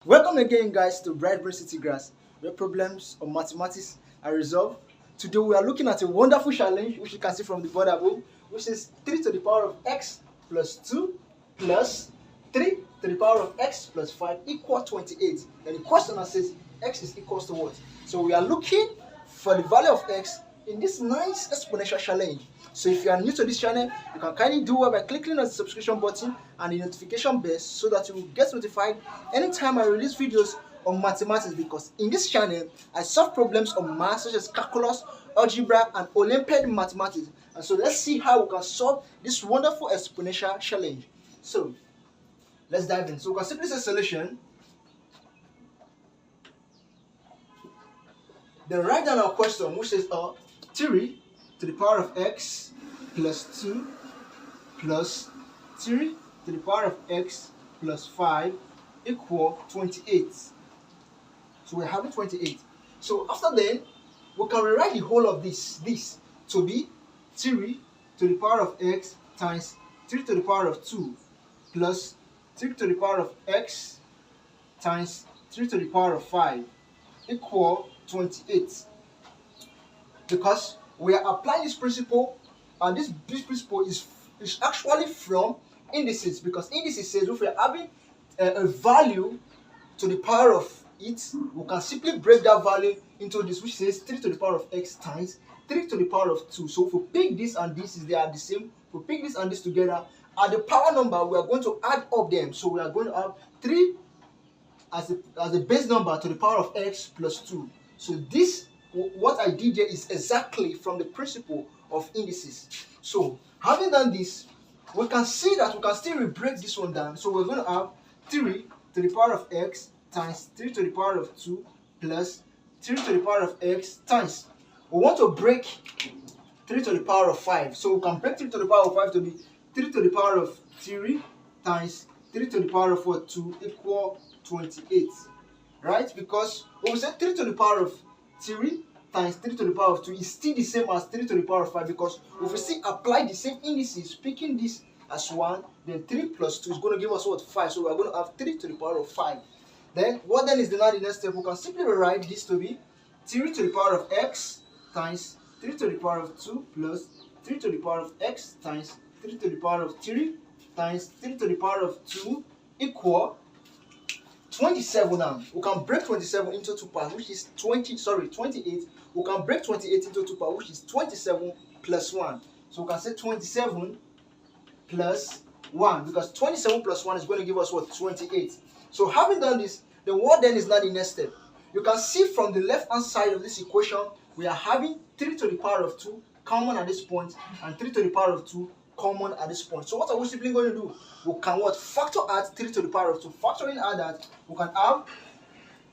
Welcome again, guys, to Bright Brain City Grass, where problems of mathematics are resolved. Today, we are looking at a wonderful challenge, which you can see from the board above, which is 3 to the power of x plus 2 plus 3 to the power of x plus 5 equal 28. And the questioner says x is equal to what? So we are looking for the value of x in this nice exponential challenge. So if you are new to this channel, you can kindly do well by clicking on the subscription button and the notification bell so that you will get notified anytime I release videos on mathematics, because in this channel I solve problems on math such as calculus, algebra, and Olympiad mathematics. And so let's see how we can solve this wonderful exponential challenge. So let's dive in. So we can simply say solution. Then write down our question, which is 3 to the power of x plus 2 plus 3 to the power of x plus 5 equal 28. So we're having 28. So after then, we can rewrite the whole of this to be 3 to the power of x times 3 to the power of 2 plus 3 to the power of x times 3 to the power of 5 equal 28. Because we are applying this principle, and this principle is actually from indices, because indices says if we are having a value to the power of it, we can simply break that value into this, which says 3 to the power of x times 3 to the power of 2. So if we pick this and this, they are the same. If we pick this and this together, at the power number, we are going to add up them. So we are going to have 3 as a base number to the power of x plus 2. So this, what I did here, is exactly from the principle of indices. So having done this, we can see that we can still break this one down. So we're going to have 3 to the power of x times 3 to the power of 2 plus 3 to the power of x times, we want to break 3 to the power of 5. So we can break 3 to the power of 5 to be 3 to the power of 3 times 3 to the power of 2 equal 28. Right? Because when we say 3 to the power of 3 times 3 to the power of 2 is still the same as 3 to the power of 5, because if we still apply the same indices, picking this as 1, then 3 plus 2 is going to give us what? 5. So we are going to have 3 to the power of 5. Then what then is the next step? We can simply rewrite this to be 3 to the power of x times 3 to the power of 2 plus 3 to the power of x times 3 to the power of 3 times 3 to the power of 2 equal 27. Now we can break 27 into 2 parts, which is 28. We can break 28 into 2 parts, which is 27 plus 1. So we can say 27 plus 1, because 27 plus 1 is going to give us what? 28. So having done this, then what then is now the next step? You can see from the left hand side of this equation, we are having 3 to the power of 2 common at this point, and 3 to the power of 2 common at this point. So what are we simply going to do? We can what? Factor add 3 to the power of 2. Factoring add that, we can have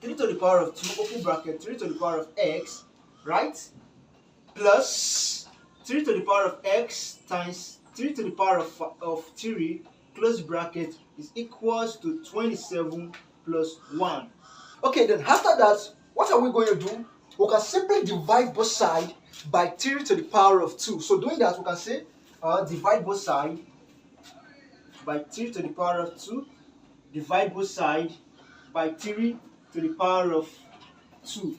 3 to the power of 2, open bracket, 3 to the power of x, right? Plus 3 to the power of x times 3 to the power of 3, close bracket, is equals to 27 plus 1. Okay, then after that, what are we going to do? We can simply divide both sides by 3 to the power of 2. So doing that, we can say divide both sides by 3 to the power of 2. Divide both sides by 3 to the power of 2.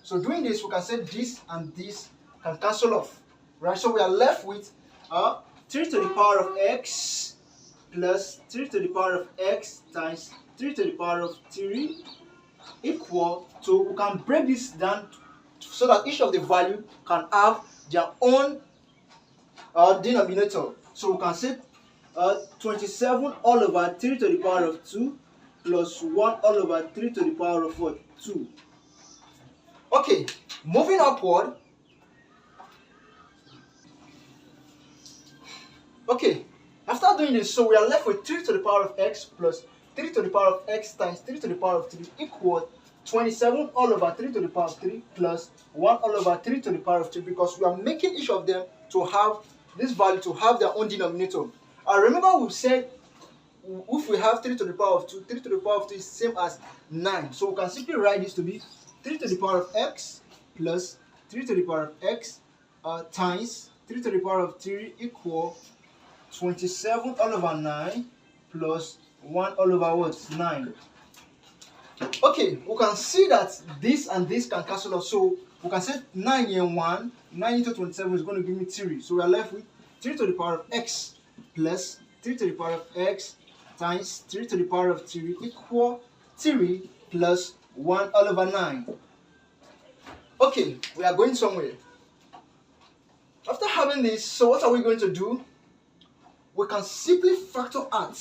So doing this, we can say this and this can cancel off. Right? So we are left with 3 to the power of x plus 3 to the power of x times 3 to the power of 3 equal to, we can break this down so that each of the value can have their own denominator. So we can say 27 all over 3 to the power of 2 plus 1 all over 3 to the power of 2. Okay, moving upward. Okay, after doing this, so we are left with 3 to the power of x plus 3 to the power of x times 3 to the power of 3 equal 27 all over 3 to the power of 3 plus 1 all over 3 to the power of 3, because we are making each of them to have this value to have their own denominator. I remember we said if we have 3 to the power of 2, 3 to the power of 2 is same as 9. So we can simply write this to be 3 to the power of x plus 3 to the power of x times 3 to the power of 3 equal 27 all over 9 plus 1 all over what? 9. Okay, we can see that this and this can cancel off. So we can say 9 and 1, 9 into 27 is going to give me 3. So we are left with 3 to the power of x plus 3 to the power of x times 3 to the power of 3 equal 3 plus 1 all over 9. Okay, we are going somewhere. After having this, so what are we going to do? We can simply factor out.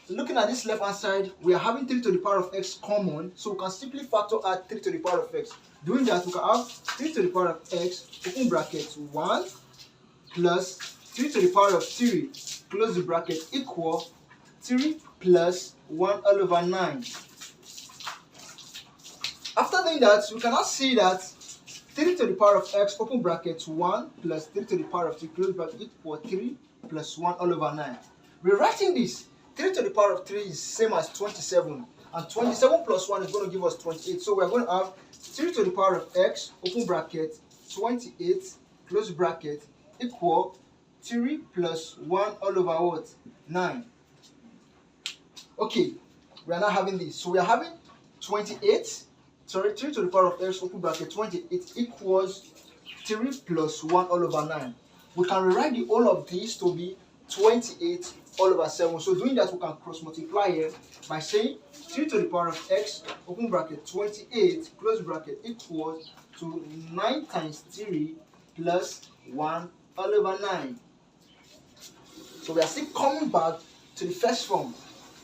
Looking at this left hand side, we are having 3 to the power of x common, so we can simply factor out 3 to the power of x. Doing that, we can have 3 to the power of x, open bracket 1, plus 3 to the power of 3, close the bracket, equal 3 plus 1 all over 9. After doing that, we can now see that 3 to the power of x, open bracket 1, plus 3 to the power of 3, close bracket, equal 3 plus 1 all over 9. Rewriting this, 3 to the power of 3 is same as 27, and 27 plus 1 is going to give us 28. So we are going to have 3 to the power of x, open bracket, 28, close bracket, equal 3 plus 1 all over what? 9. Okay, we are now having this. So we are having 3 to the power of x, open bracket, 28 equals 3 plus 1 all over 9. We can rewrite the whole of this to be 28 all over 7. So doing that, we can cross multiply here by saying 3 to the power of x, open bracket, 28, close bracket, equals to 9 times 3 plus 1 all over 9. So we are still coming back to the first form.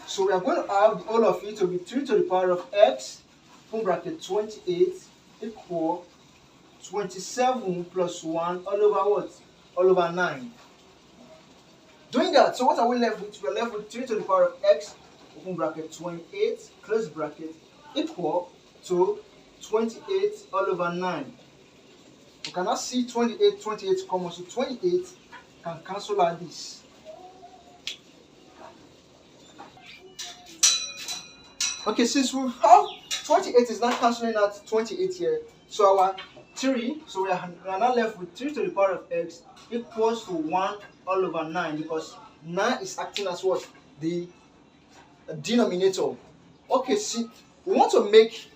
So we are going to have the whole of it to be 3 to the power of x, open bracket, 28, equal 27 plus 1 all over what? All over 9. Doing that, so what are we left with? We are left with 3 to the power of x, open bracket, 28, close bracket, equal to 28 all over 9. You cannot see 28 common, so 28 can cancel out this. Okay, since we have 28 is not cancelling out 28 here, so our 3, so we are now left with 3 to the power of x equals to 1 all over 9, because 9 is acting as what? The denominator. Okay, see, we want to make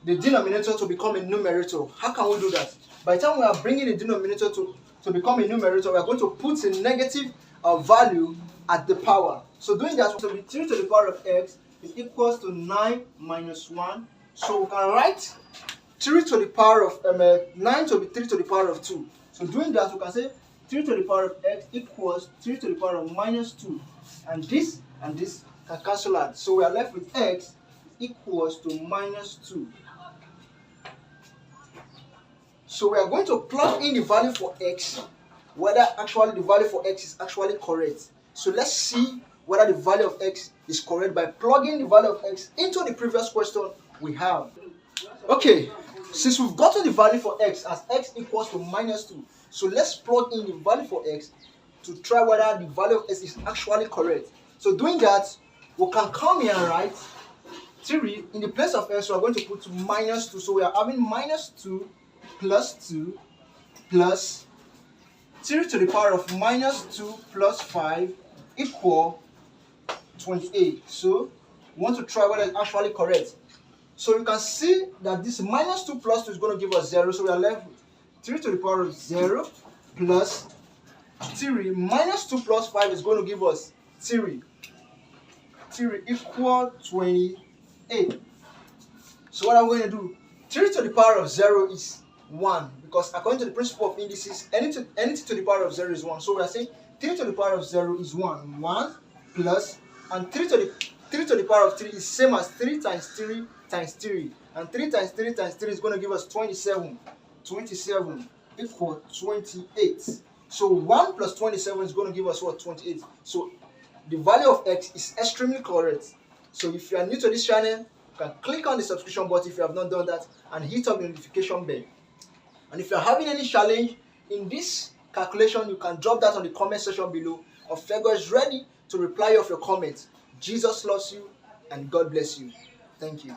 the denominator to become a numerator. How can we do that? By the time we are bringing the denominator to become a numerator, we are going to put a negative value at the power. So doing that, will be 3 to the power of x is equals to 9 minus 1. So we can write 3 to the power of 9 to be 3 to the power of 2. So doing that, we can say 3 to the power of x equals 3 to the power of minus 2. And this can cancel out. So we are left with x equals to minus 2. So we are going to plug in the value for x, whether actually the value for x is actually correct. So let's see whether the value of x is correct by plugging the value of x into the previous question we have. Okay, since we've gotten the value for x as x equals to minus 2, so let's plug in the value for x to try whether the value of x is actually correct. So doing that, we can come here and write 3 in the place of x. We are going to put minus 2. So we are having minus 2 plus 2 plus 3 to the power of minus 2 plus 5 equal 28. So we want to try whether it's actually correct. So you can see that this minus 2 plus 2 is going to give us 0. So we are left with 3 to the power of 0 plus 3 minus 2 plus 5 is going to give us 3. 3 equal 28. So what I'm going to do, 3 to the power of 0 is 1, because according to the principle of indices, anything to the power of 0 is 1. So we are saying 3 to the power of 0 is 1. 1 plus, and 3 to the power of 3 is same as 3 times 3 times 3. And 3 times 3 times 3 is going to give us 27. 27 equal 28. So 1 plus 27 is going to give us what? 28. So the value of x is extremely correct. So if you are new to this channel, you can click on the subscription button if you have not done that, and hit up the notification bell. And if you are having any challenge in this calculation, you can drop that on the comment section below. Ofego is ready to reply of your comments. Jesus loves you, and God bless you. Thank you.